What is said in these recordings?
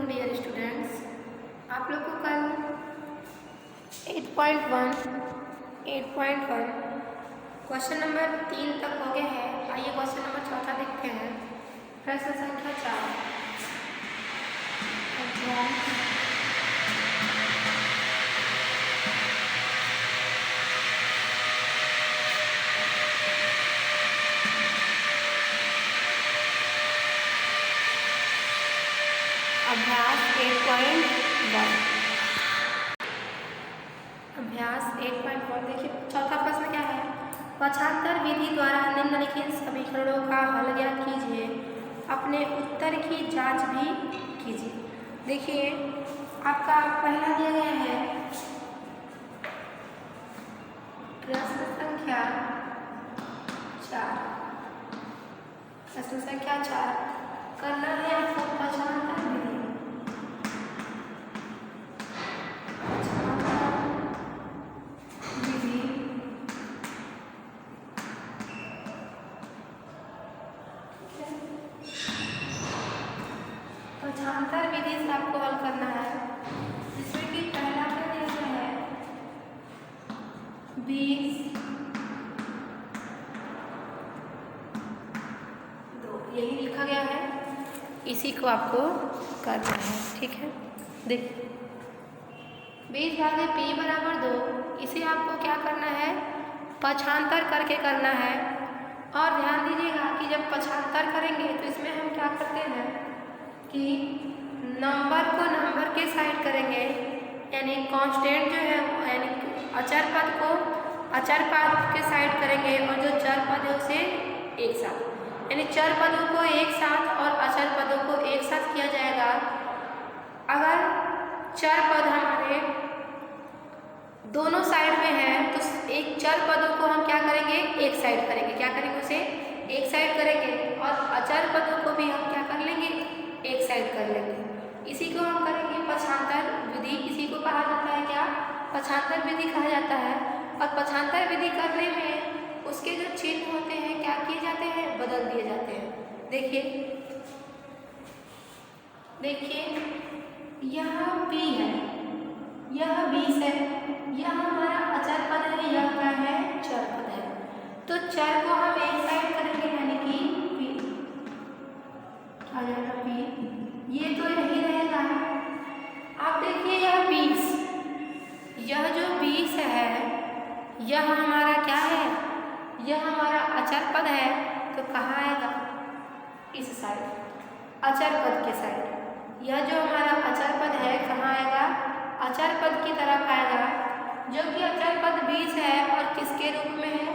Afternoon dear students. आप लोग को कल 8.1 क्वेश्चन नंबर 3 तक हो गए हैं। आइए क्वेश्चन नंबर 4 देखते हैं। प्रश्न संख्या 4। अभ्यास 8.1 देखिए, चौथा प्रश्न क्या है। पक्षांतर विधि द्वारा निम्नलिखित समीकरणों का हल ज्ञात कीजिए, अपने उत्तर की जांच भी कीजिए। देखिए, आपका पहला दिया गया है प्रश्न संख्या 4। प्रश्न संख्या 4 करना है आपको पक्षांतर विधि। पक्षांतर विधि से आपको हल करना है, जिसमें कि पहला क्या दिया गया है 20 2, यही लिखा गया है। इसी को आपको करना है, ठीक है। देख 20/p बराबर 2, इसे आपको क्या करना है, पक्षांतर करके करना है। और ध्यान दीजिएगा कि जब पक्षांतर करेंगे तो इसमें हम क्या करते हैं कि नंबर को नंबर के साइड करेंगे, यानी कांस्टेंट जो है यानी अचर पद को अचर पद के साइड करेंगे, और जो चर पद है उसे एक साथ, यानी चर पदों को एक साथ और अचर पदों को एक साथ किया जाएगा। अगर चर पद हमारे दोनों साइड में है तो एक चर पदों को हम क्या करेंगे, एक साइड करेंगे। क्या करेंगे, उसे एक साइड करेंगे, और अचर पदों को भी हम क्या कर लेंगे, एक साइड कर लेंगे। इसी को हम करेंगे पक्षांतर विधि। इसी को कहा जाता है क्या, पक्षांतर विधि कहा जाता है। और पक्षांतर विधि करने में उसके जो चिन्ह होते हैं क्या किए जाते हैं, बदल दिए जाते हैं। देखिए यह p है, यह 20 है, यह हमारा अचर पद है, यह क्या है, चर पद है। तो चर को हम एक साइड करेंगे, यानी कि p आ जाएगा p, ये तो यही रहेगा। आप देखिए यह 20, यह जो 20 है यह हमारा क्या है, यह हमारा अचर पद है। तो कहाँ आएगा, इस साइड, अचर पद के साइड। यह जो हमारा अचर पद है कहाँ आएगा, अचर पद की तरफ आएगा, जो कि अचर पद 20 है और किसके रूप में है,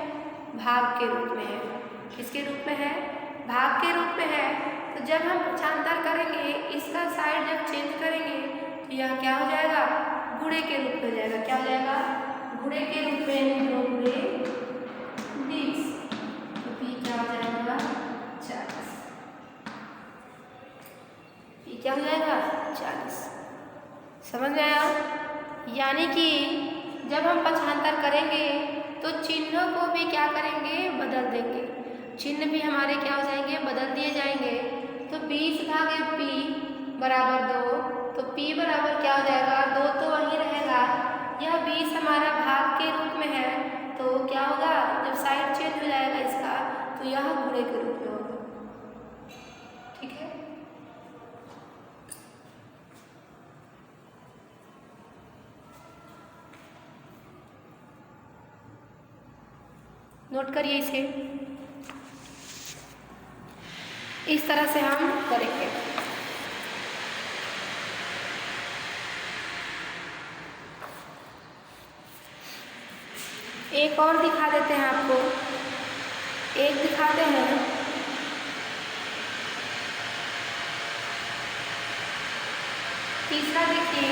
भाग के रूप में है। किसके रूप में है, भाग के रूप में है। तो जब हम पक्षांतर करेंगे, इसका साइड जब चेंज करेंगे तो यह क्या हो जाएगा, गुणे के रूप में जाएगा। क्या हो जाएगा, गुणे के रूप में, 2 गुणे 20, तो p क्या हो जाएगा 40। p क्या हो जाएगा 40। समझ में आया। यानी कि जब हम पक्षांतर करेंगे तो चिन्हों को भी क्या करेंगे, बदल देंगे। चिन्ह भी हमारे क्या हो जाएंगे, बदल दिए जाएंगे। तो 20/p बराबर 2, तो p बराबर क्या हो जाएगा, 2 तो वहीं रहेगा। यह 20 हमारा भाग के रूप में है, तो क्या होगा, जब साइड चेंज हो जाएगा इसका तो यह गुणे के रूप में होगा। ठीक है, नोट करिए इसे। इस तरह से हम करेंगे। एक और दिखा देते हैं आपको, एक दिखाते हैं। तीसरा देखिए,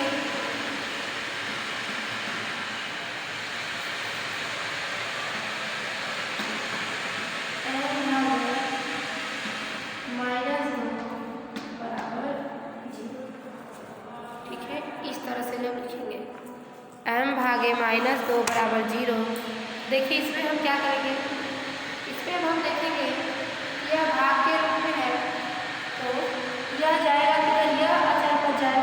-2 बराबर 0। देखिए इसमें हम क्या करेंगे, इसमें अब हम देखेंगे यह भाग के रूप में है, तो यह जाएगा किधर, यह अचर पर जाएगा।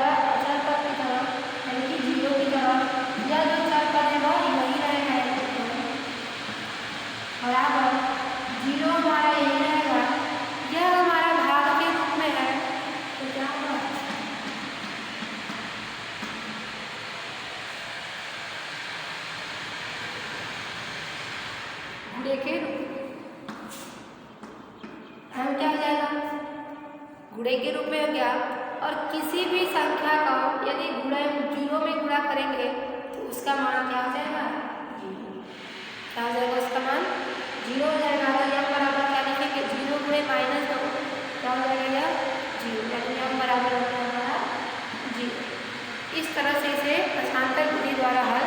गुणे के हम क्या हो जाएगा, गुणे के रूप में हो गया। और किसी भी संख्या का यदि गुणा 0 में गुणा करेंगे तो उसका मान क्या हो जाएगा, 0। क्या हो जाएगा, उसका मान 0 हो जाएगा। तो यह बराबर क्या लिखेंगे, 0 गुणे -2 क्या हो जाएगा, यह 0, यानी यह बराबर होता है हमारा 0। इस तरह से इसे पक्षांतर विधि द्वारा हल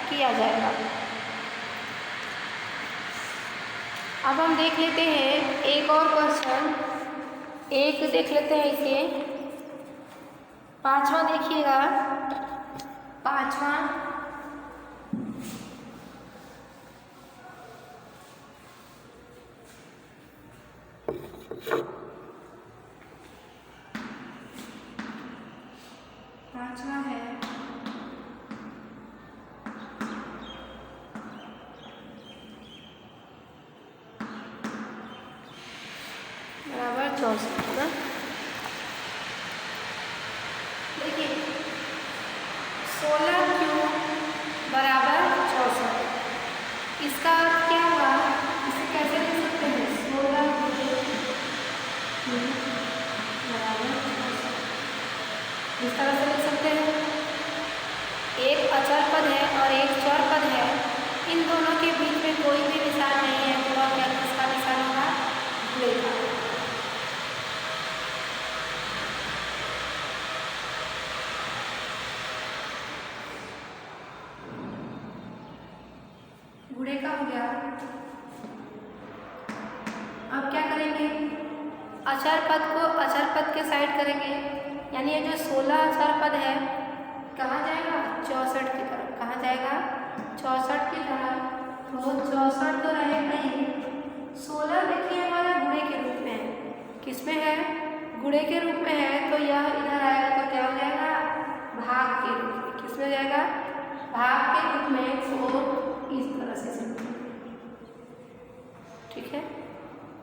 किया जाएगा। अब हम देख लेते हैं एक और क्वेश्चन, एक देख लेते हैं इसे 5वां देखिएगा। 5वां है बराबर 64 ना। देखिए 16 क्यूब बराबर 64, इसका अर्थ क्या हुआ, इसे कैसे लिख सकते हैं, 16 क्यूब बराबर 64, इस तरह से लिख सकते हैं। एक अचर पद है और एक चर पद है, इन दोनों के बीच में कोई भी निशान नहीं है, तो वह क्या किसका निशान होगा, गुणे का। गुणे का हो गया। अब क्या करेंगे, अचर पद को अचर पद के साइड करेंगे, यानी ये जो 16 अचर पद है कहाँ जाएगा, 64 की तरफ। कहाँ जाएगा, 64 की तरफ। तो 64 तो रहेगा ही, 16 देखिए हमारा गुणे के रूप में है, किस में है, गुणे के रूप में है, तो यह इधर आएगा तो क्या हो जाएगा, भाग के रूप में। किस में जाएगा, भाग के रूप में। तो इस तरह से ठीक है,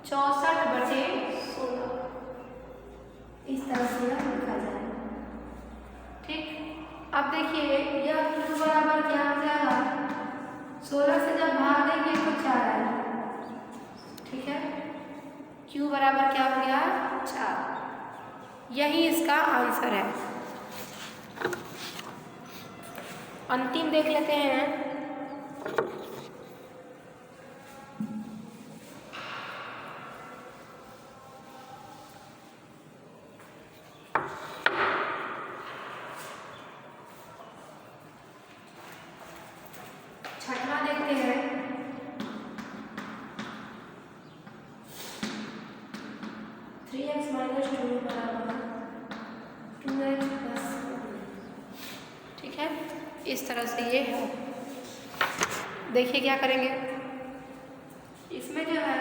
64/16 इस तरह से यह लिखा जाएगा। ठीक, अब देखिए यह q बराबर क्या हो जाएगा, 16 से जब भाग देंगे तो 4 आएगा। ठीक है, q बराबर क्या हो गया, 4। यही इसका आंसर है। अंतिम देख लेते हैं। छठवां देखते हैं। 3x - 2 बराबर 2x + 1। ठीक है, इस तरह से ये है। देखिए क्या करेंगे, इसमें जो है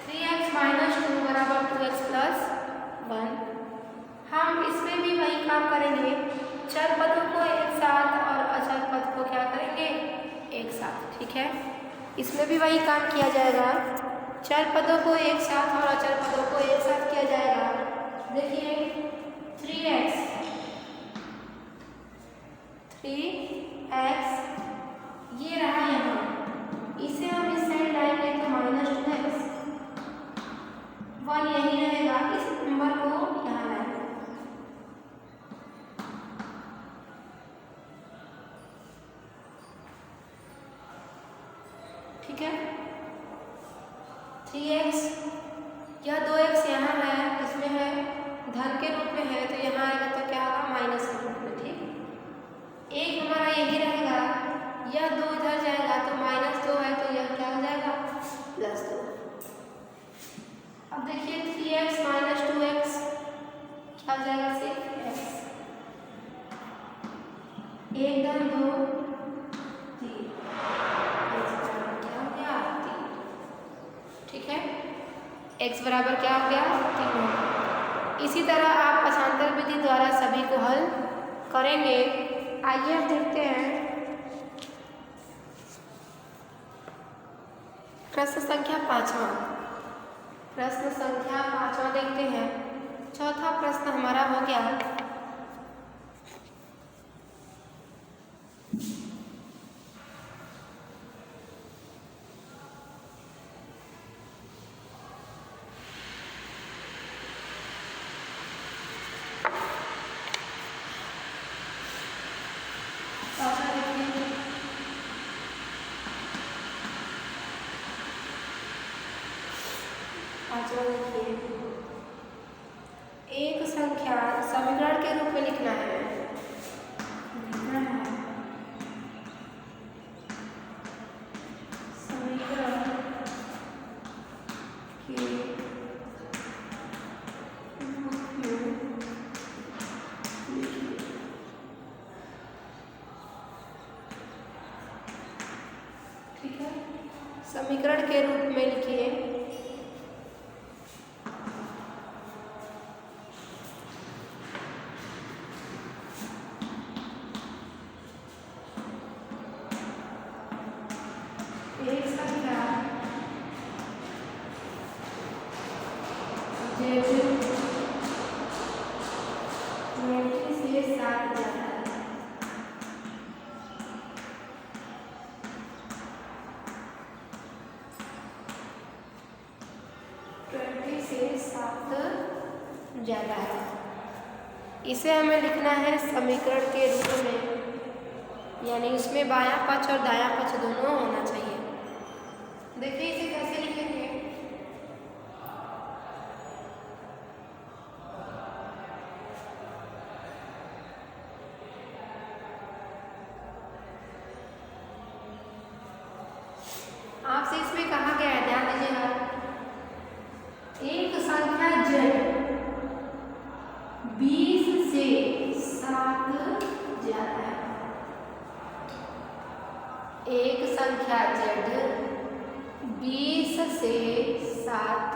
3x - 2 बराबर 2x + 1, हम इसमें भी वही काम करेंगे, चर पदों को एक साथ और अचर पद को क्या करेंगे, एक साथ। ठीक है, इसमें भी वही काम किया जाएगा, चर पदों को एक साथ और अचर पदों को एक साथ किया जाएगा। देखिए 3x ये रहा यहाँ, इसे हम इस साइड लाएंगे तो -2x, 1 यही रहेगा, इस नंबर को यहाँ लाएंगे। ठीक है, 3x, यह 2x यहाँ है, इसमें है धन के रूप में है, तो यहाँ आएगा तो क्या होगा, माइनस के रूप में। ठीक, एक हमारा यही रहेगा, यह 2 इधर जाएगा तो -2 है, तो यह क्या हो जाएगा, +2। अब देखिए 3x - 2x क्या हो जाएगा, सिर्फ x, 1 2 2 3, क्या हो गया, 3। ठीक है, x बराबर क्या हो गया, 3। इसी तरह आप पक्षांतर विधि द्वारा सभी को हल करेंगे। आइए अब देखते हैं प्रश्न संख्या 5वां। प्रश्न संख्या 5वां देखते हैं। चौथा प्रश्न हमारा हो गया, समीकरण के रूप में लिखिए। एक संख्या z 20 से 7 जाता है। ज़्यादा है, इसे हमें लिखना है समीकरण के रूप में, यानी उसमें बायां पक्ष और दायां पक्ष दोनों होना चाहिए। देखिए इसे कैसे लिखेंगे। आपसे इसमें कहा गया है, ध्यान दीजिएगा, एक संख्या z 20 से 7 ज्यादा है। एक संख्या z 20 से 7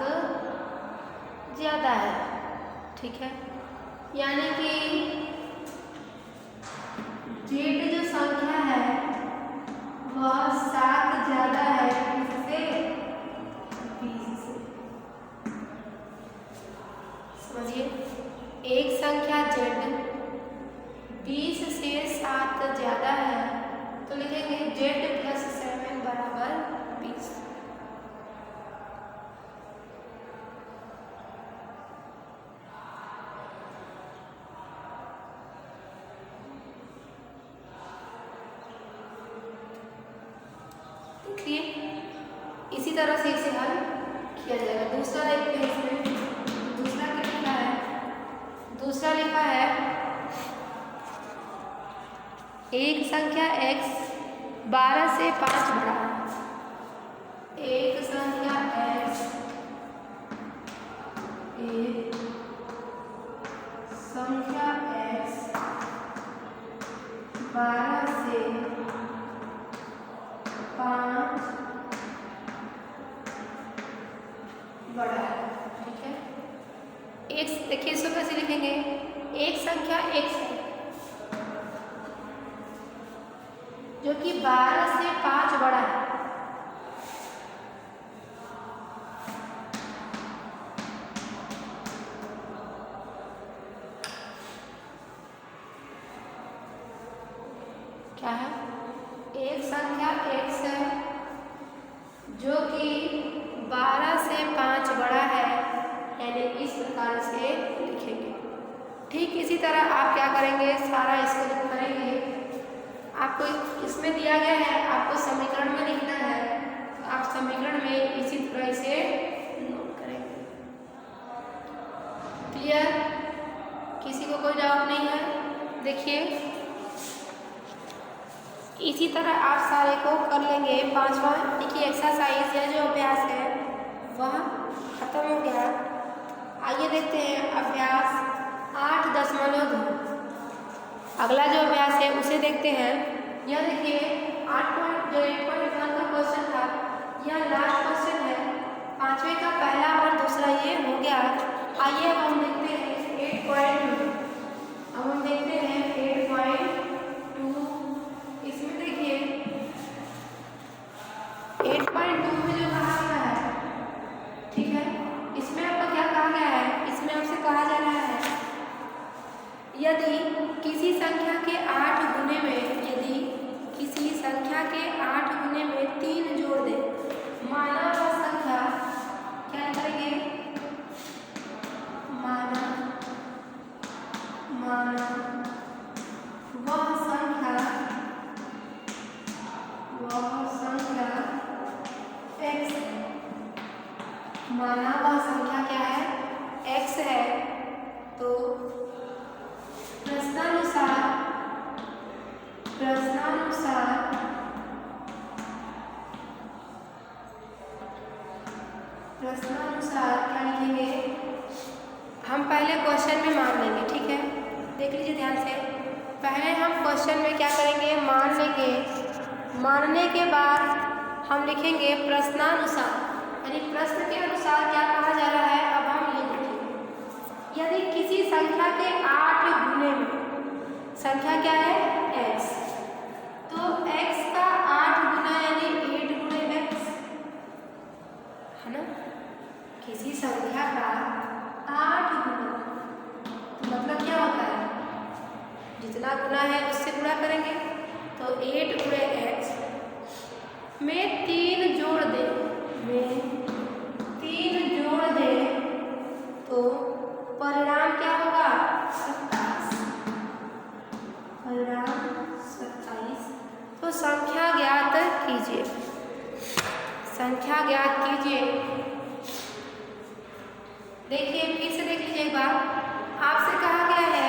ज्यादा है, ठीक है। यानी कि z जो संख्या है वह 7 ज्यादा है किससे? 20 से। समझिए, एक संख्या z 20 से 7 ज्यादा है तो लिखेंगे z + 7 बराबर 20। देखिए इसी तरह से इसे हल किया जाएगा। दूसरा देखते हैं, इसमें दूसरा क्या लिखा है। दूसरा लिखा है एक संख्या x 12 से 5 बढ़ा है। एक संख्या x, एक संख्या x 12 से 5 बड़ा है, ठीक है। एक देखिए इसको कैसे लिखेंगे। एक संख्या x है जो कि 12 से 5 बड़ा है। क्या है? एक संख्या x है जो कि 12 से 5 बड़ा है, यानी इस प्रकार से लिखेंगे। ठीक इसी तरह आप क्या करेंगे, सारा इसको करेंगे। आपको इसमें दिया गया है, आपको समीकरण में लिखना है, तो आप समीकरण में इसी तरह इसे नोट करेंगे। क्लियर? किसी को कोई डाउट नहीं है? देखिए इसी तरह आप सारे को कर लेंगे। 5वां देखिए एक्सरसाइज या जो अभ्यास है वह खत्म हो गया। आइए देखते हैं अभ्यास 8.2। अगला जो अभ्यास है उसे देखते हैं। यह देखिए 8.1 का क्वेश्चन था, यह लास्ट क्वेश्चन है। 5वें का पहला और दूसरा ये हो गया। आइए अब हम देखते हैं 8.2। अब हम देखते हैं 8.2। इसमें देखिए 8.2 में जो कहा गया है, ठीक है, इसमें आपको क्या कहा गया है। इसमें आपसे कहा जा रहा है यदि किसी संख्या के 8 गुने में, यदि किसी संख्या के 8 गुने में 3 जोड़ दे, माना वह संख्या, क्या करेंगे, माना वह संख्या x है। माना वह संख्या क्या है, x है। तो प्रश्नानुसार क्या लिखेंगे, हम पहले क्वेश्चन में मान लेंगे, ठीक है। देख लीजिए ध्यान से, पहले हम क्वेश्चन में क्या करेंगे, मान लेंगे। मानने के बाद हम लिखेंगे प्रश्नानुसार, यानी प्रश्न के अनुसार क्या कहा जा रहा है। अब हम ये देखेंगे, यदि किसी संख्या के 8 गुने में, संख्या क्या है x, तो x का 8 गुना यानी 8 गुणे x है ना। किसी संख्या का 8 गुना तो मतलब क्या होता है, जितना गुना है उससे गुणा करेंगे। तो 8 गुणे x में 3 जोड़ दे, में 3 जोड़ दे तो परिणाम क्या होगा 27, परिणाम 27। तो संख्या ज्ञात कीजिए, संख्या ज्ञात कीजिए। देखिए फिर से देख लीजिए एक बार, आपसे कहा गया है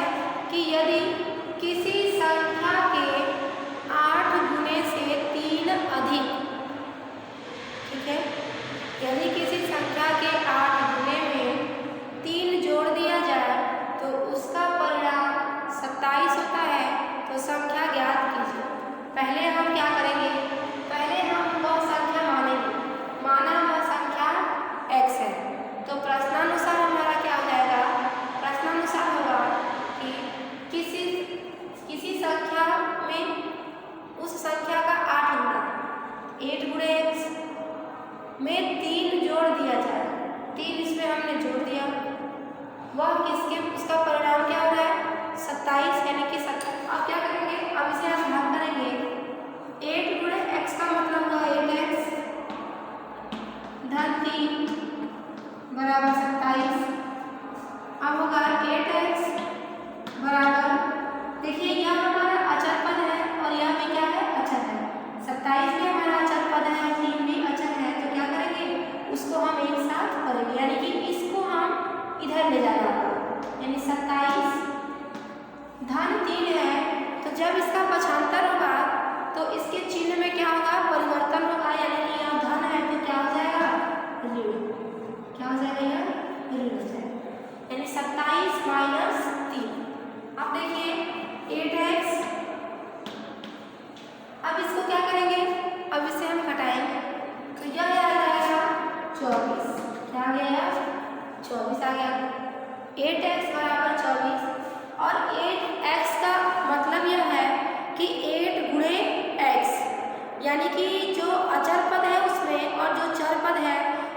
कि यदि किसी संख्या के 8 गुने से 3 अधिक, ठीक है, यदि किसी संख्या के 8 गुने में 3 जोड़ दिया जाए तो उसका परिणाम 27 होता है। तो संख्या ज्ञात कीजिए। पहले हम क्या करेंगे, पहले हम वह संख्या मानेंगे, माना वह संख्या x है। तो प्रश्नानुसार हमारा क्या हो जाएगा, प्रश्नानुसार होगा कि किसी संख्या में उस संख्या का 8 गुना, 8 गुणे x में 3 जोड़ दिया जाए, 3 इसमें हमने जोड़ दिया, वह किसके, उसका परिणाम क्या हो रहा है 27, यानी कि 27। अब क्या करेंगे, अब इसे हम भाग करेंगे। 8 गुणे x का मतलब हुआ 8x धन 3 बराबर 27। अब होगा 8x बराबर, देखिए यह हमारा अचर पद है और यह भी क्या है अचर है। 27 भी हमारा अचर पद है और 3 भी अचर है। तो क्या करेंगे, उसको हम एक साथ करेंगे, यानी कि इसको हम इधर ले जाना होगा, यानी 27 धन 3 है। तो जब इसका पक्षांतर होगा तो इसके चिन्ह में क्या होगा, परिवर्तन होगा, यानी कि यहाँ धन है तो क्या हो जाएगा ऋण, क्या हो जाएगा यह ऋण हो जाएगा, यानी 27 माइनस 3। अब देखिए 8x, अब इसको क्या करेंगे, अब इसे हम घटाएंगे तो यह आ जाएगा 24, क्या आ गया 24 आ गया। 8x बराबर 24 और 8x का मतलब यह है कि 8 गुणे x, यानी कि जो अचर पद है उसमें और जो चर पद है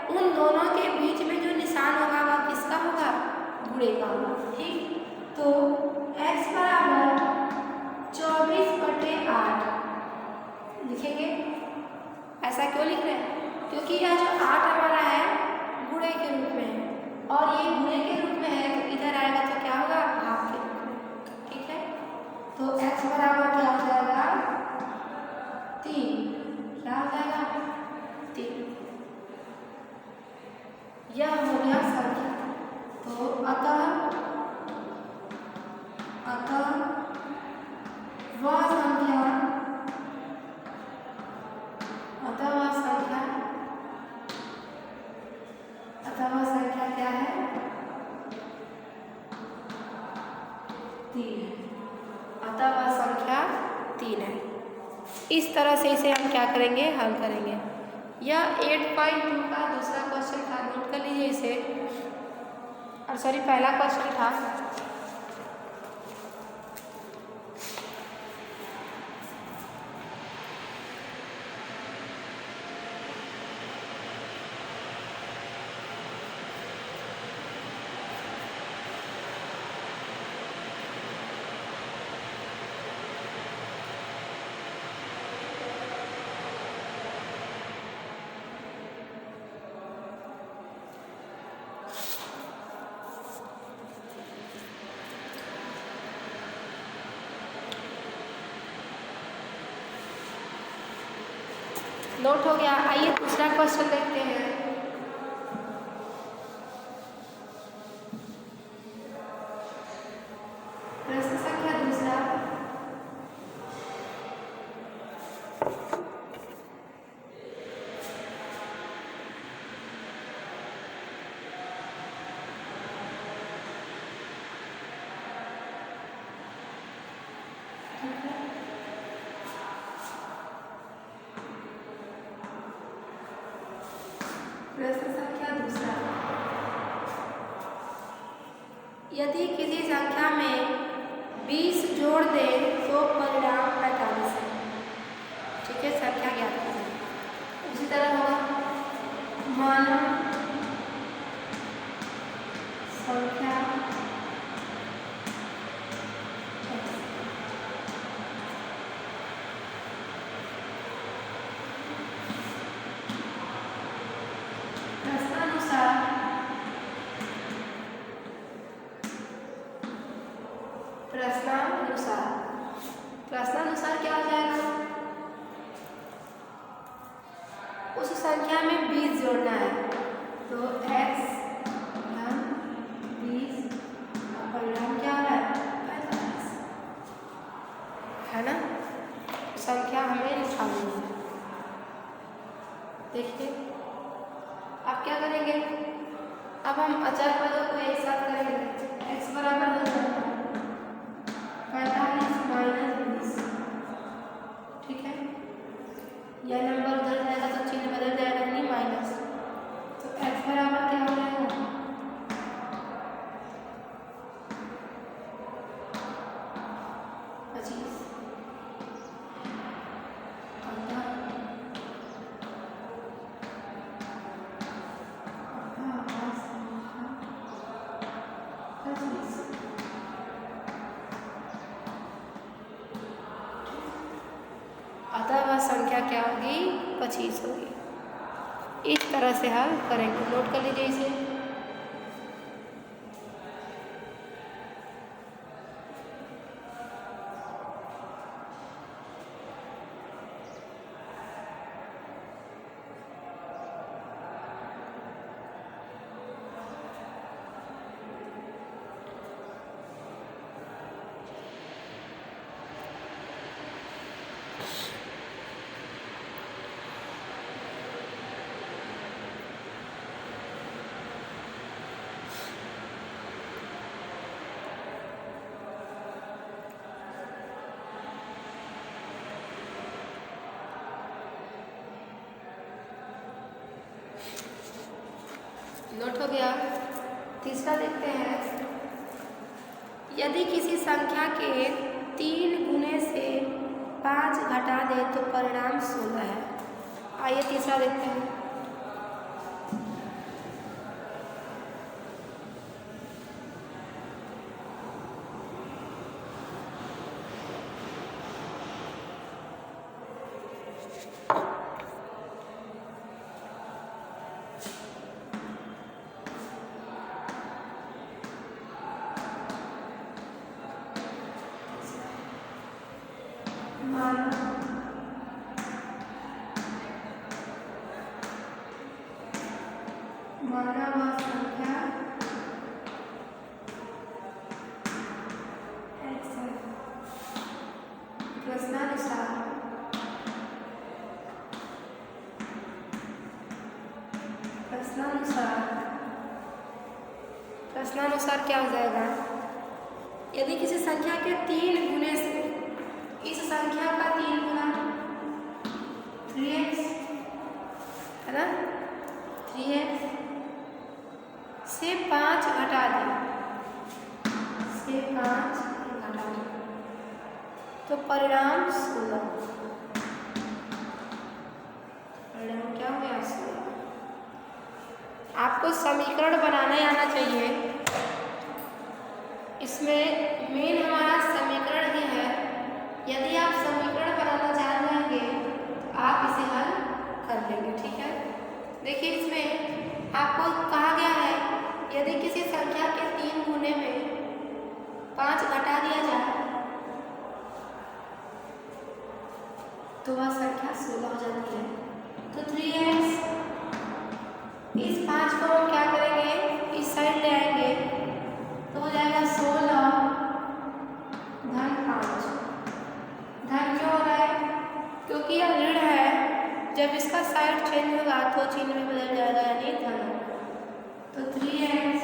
उन दोनों के बीच में जो निशान होगा वह किसका होगा, गुणे का होगा। ठीक, तो x बराबर 24/8 लिखेंगे। ऐसा क्यों लिख रहे हैं, क्योंकि यह जो 8 हमारा है गुणे के रूप में है और ये गुणे के रूप में है तो इधर आएगा तो क्या होगा भाग के रूप में। ठीक है, तो x बराबर क्या हो जाएगा 3, क्या हो जाएगा 3। यह हो गया संख्या। तो अतः वह संख्या, क्या है 3 है। अतः वह संख्या 3 है। इस तरह से इसे हम क्या करेंगे, हल करेंगे। यह 8.2 का दूसरा क्वेश्चन था, नोट कर लीजिए इसे, और सॉरी पहला क्वेश्चन था। नोट हो गया। आइए दूसरा क्वेश्चन देखते हैं। प्रश्न संख्या दूसरा, प्रश्न संख्या दूसरा, यदि किसी संख्या में 20 जोड़ दें तो परिणाम 45 है। ठीक है, संख्या ज्ञात कीजिए। उसी तरह होगा, मानो संख्या प्रश्नानुसार क्या हो जाएगा, उस संख्या में 20 जोड़ना है तो x धन 20 का परिणाम क्या है 45 है ना। संख्या हमें निकालनी है। देखिए अब क्या करेंगे, अब हम अचर पदों को एक साथ करेंगे। x बराबर हो जाएगा 45 माइनस 20। ठीक है, यह नंबर उधर जाएगा तो चिन्ह बदल जाएगा, नहीं माइनस, तो x बराबर क्या हो जाएगा 25। अतः वह संख्या क्या होगी 25 होगी। इस तरह से हल करेंगे, नोट कर लीजिए इसे। नोट हो गया। तीसरा देखते हैं, यदि किसी संख्या के 3 गुने से 5 घटा दे तो परिणाम 16 है। आइए तीसरा देखते हैं। माना वह संख्या x है। प्रश्नानुसार क्या हो जाएगा, यदि किसी संख्या के 3 गुने से इस संख्या का 3 गुना 3x है ना, 3x से 5 घटा दें, से 5 घटा दें तो परिणाम 16। परिणाम क्या हो गया 16। आपको समीकरण बनाना आना चाहिए। इसमें मेन हमारा समीकरण ही है। यदि आप समीकरण बनाना जान जाएंगे तो आप इसे हल कर लेंगे। ठीक है, देखिए इसमें आपको कहा गया है, यदि किसी संख्या के 3 गुने में 5 घटा दिया जाए तो वह संख्या 16 हो जाती है। तो 3x, इस 5 को हम क्या करेंगे, इस साइड ले आएंगे तो हो जाएगा 16 धन 5। धन क्यों हो रहा है, क्योंकि यह ऋण है। जब इसका साइड चेंज होगा तो चिन्ह में बदल जाएगा, यानी धन। तो 3x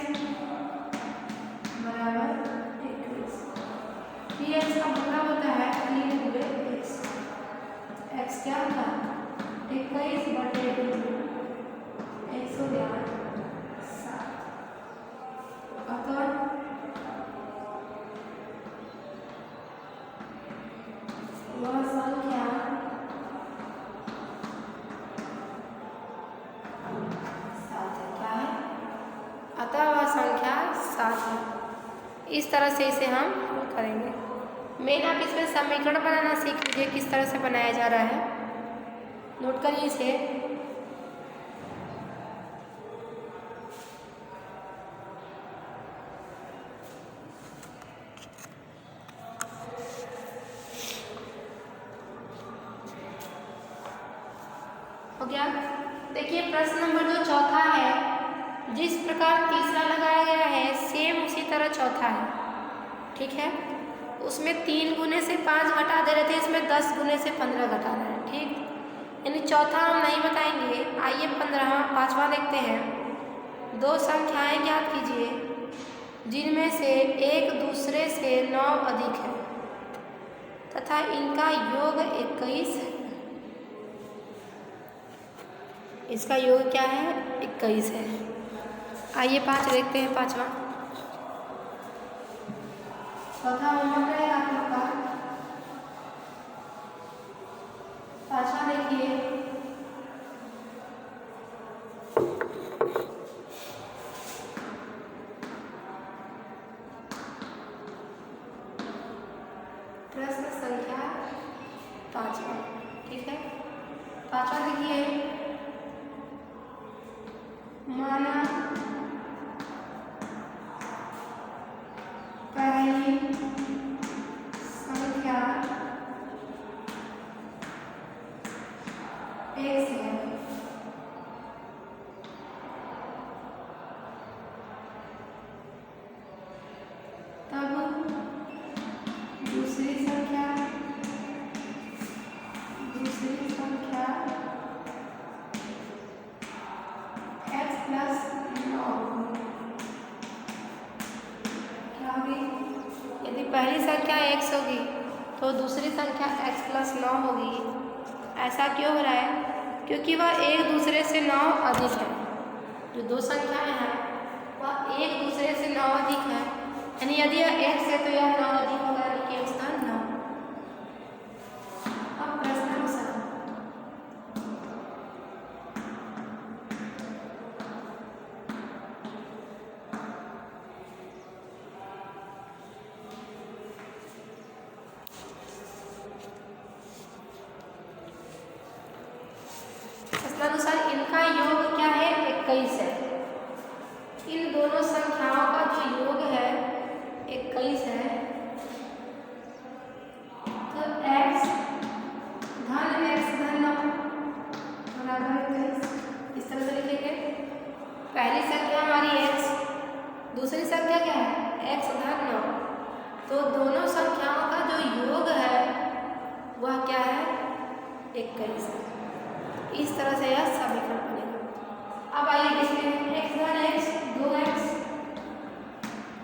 बराबर 21। 3x का मतलब होता है 3 गुणे x। x क्या होता है 21/2। x हो गया 7 अतः वह संख्या इस तरह से इसे हम करेंगे। मेन आप इसमें समीकरण बनाना सीख लीजिए किस तरह से बनाया जा रहा है, नोट करिए इसे। हो गया। देखिए प्रश्न नंबर जो चौथा है, जिस प्रकार तीसरा लगाया गया है सेम उसी तरह चौथा है, ठीक है। उसमें 3 गुने से 5 घटा दे रहे थे, इसमें 10 गुने से 15 घटा रहे हैं, ठीक। यानी चौथा हम नहीं बताएंगे। आइए 5वां देखते हैं। 2 संख्याएं ज्ञात कीजिए जिनमें से एक दूसरे से 9 अधिक है तथा इनका योग 21 है। इसका योग क्या है? 21 है। आइए 5 देखते हैं। 5वां चौथा होमवर्क रहेगा आप लोग का। 5वां देखिए, प्रश्न संख्या 5वां, ठीक है। 5वां देखिए, माना पहली संख्या x है तब दूसरी संख्या x प्लस 9 क्या होगी? यदि पहली संख्या x होगी तो दूसरी संख्या x प्लस 9 होगी। ऐसा क्यों हो रहा है? क्योंकि वह एक दूसरे से 9 अधिक है। जो 2 संख्याएं हैं वह एक दूसरे से 9 अधिक है, यानी यदि यह x है तो यह 9 अधिक होगा, यानी कि x का 9। अब प्रश्नानुसार इनका योग क्या है? 21 है। इन दोनों संख्याओं का जो योग है 21 है, तो x धन 9 बराबर 21। इस तरह से लिखेंगे। पहली संख्या हमारी x, दूसरी संख्या क्या है? x धन 9। तो दोनों संख्याओं का जो योग है वह क्या है? 21 है। इस तरह से यह समीकरण बनेगा। अब आइए देखते हैं, x धन x 2x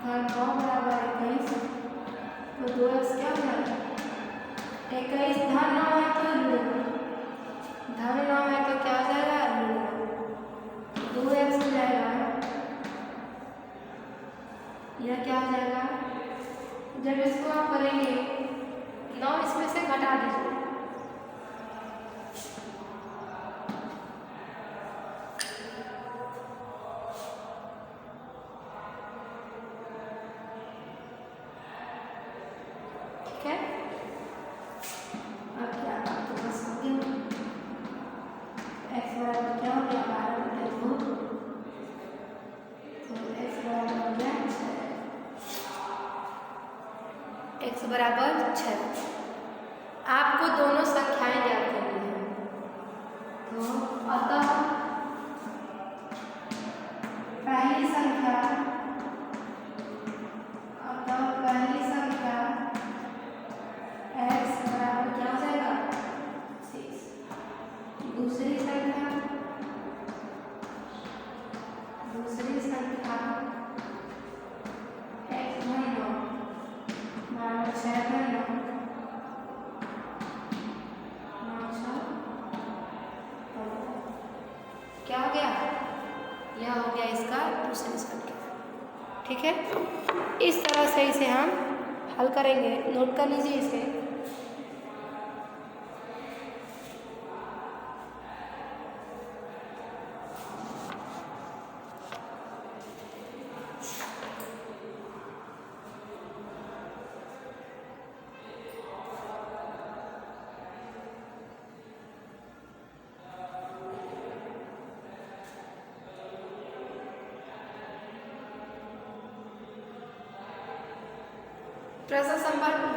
धन 9 बराबर 21। तो 2x क्या हो जाएगा? 21 धन 9 है तो धन 9 है तो क्या हो जाएगा? 2x हो जाएगा। यह क्या हो जाएगा? जब इसको आप करेंगे 9 इसमें से घटा दीजिए, ठीक है। अब क्या आपके पास हो गया? x बराबर क्या हो गया? 12/2। तो x बराबर हो गया 6। x बराबर 6। आपको दोनों संख्याएं ज्ञात करनी है। तो अतः पहली संख्या x बराबर क्या हो जाएगा? 6। दूसरी संख्या x धन 9 बराबर 6 धन 9 क्या हो गया? हो गया इसका दूसरी संख्या। ठीक है, इस तरह से इसे हम हल करेंगे। नोट कर लीजिए इसे।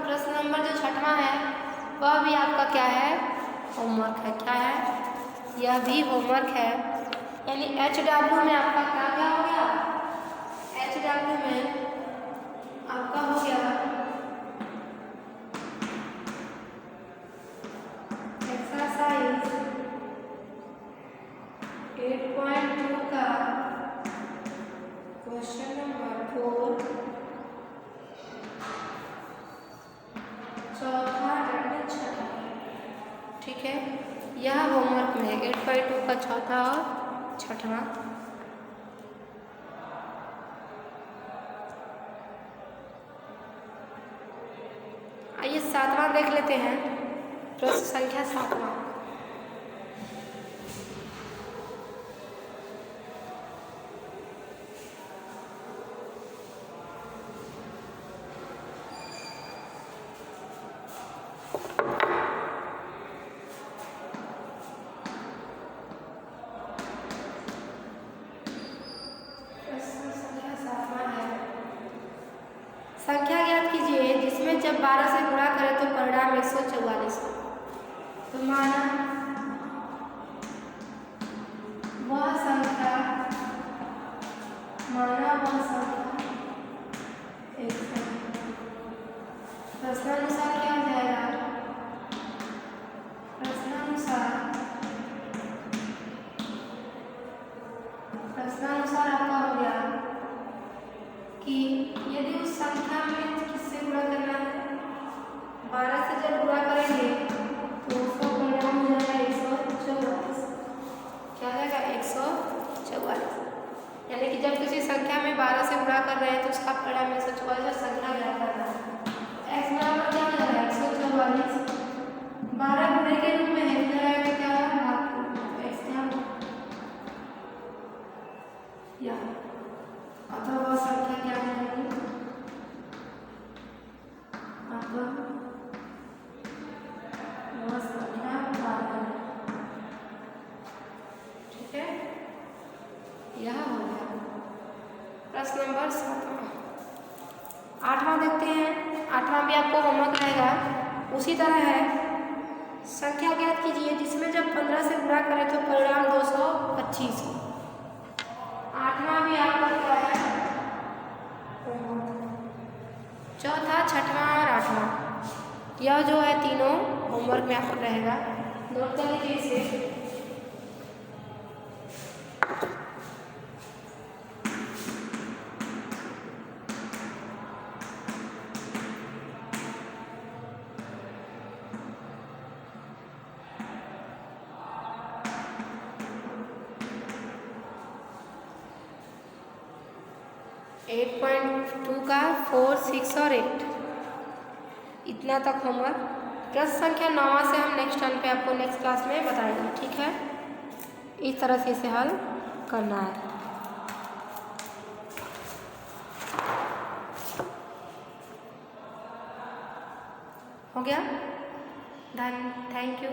प्रश्न नंबर जो छठवां है वह भी आपका क्या है, होमवर्क है। क्या है, यह भी होमवर्क है। यानी HW में आपका क्या क्या हो गया, HW में आपका हो गया एक्सरसाइज 8.2 का क्वेश्चन नंबर 4 चौथा एंड छठा। ठीक है, यह होमवर्क में 8.2 का चौथा और छठवां। आइए सातवां देख लेते हैं। प्रश्न संख्या सातवां। संख्या ज्ञात कीजिए जिसमें जब 12 से गुणा करें तो परिणाम 144 हो। तो माना वह संख्या प्रश्नानुसार क्या हो जाएगा, प्रश्नानुसार आपका हो गया कि यदि उस संख्या में किससे गुणा करना है, 12 से जब गुणा करेंगे तो उसका परिणाम हो जाएगा 144। क्या हो जाएगा, 144। यानी कि जब किसी संख्या में 12 से गुणा कर रहे हैं तो उसका परिणाम 144 संख्या ज्ञात करना है। x बराबर क्या हो जाएगा, 144 12 गुणे के रूप में है, इधर आएगा क्या है, भाग। x क्या या अथवा वह संख्या क्या है, अथवा वह संख्या 12। ठीक है, यह हो गया प्रश्न नंबर 7वां। 8वां देखते हैं। 8वां भी आपको होमवर्क रहेगा, उसी तरह है। संख्या ज्ञात कीजिए जिसमें जब 15 से गुणा करें तो परिणाम 225 हो। 8वां भी आपका क्या है, चौथा, छठवां और 8वां। यह जो है तीनों होमवर्क में आपको रहेगा। नोट कर लीजिए इसे। एट 8.2 का 4, 6 और 8 इतना तक होमवर्क। प्रश्न संख्या 9वां से हम नेक्स्ट टर्न पे आपको नेक्स्ट क्लास में बताएंगे। ठीक है, इस तरह से इसे हल करना है। हो गया, थैंक यू।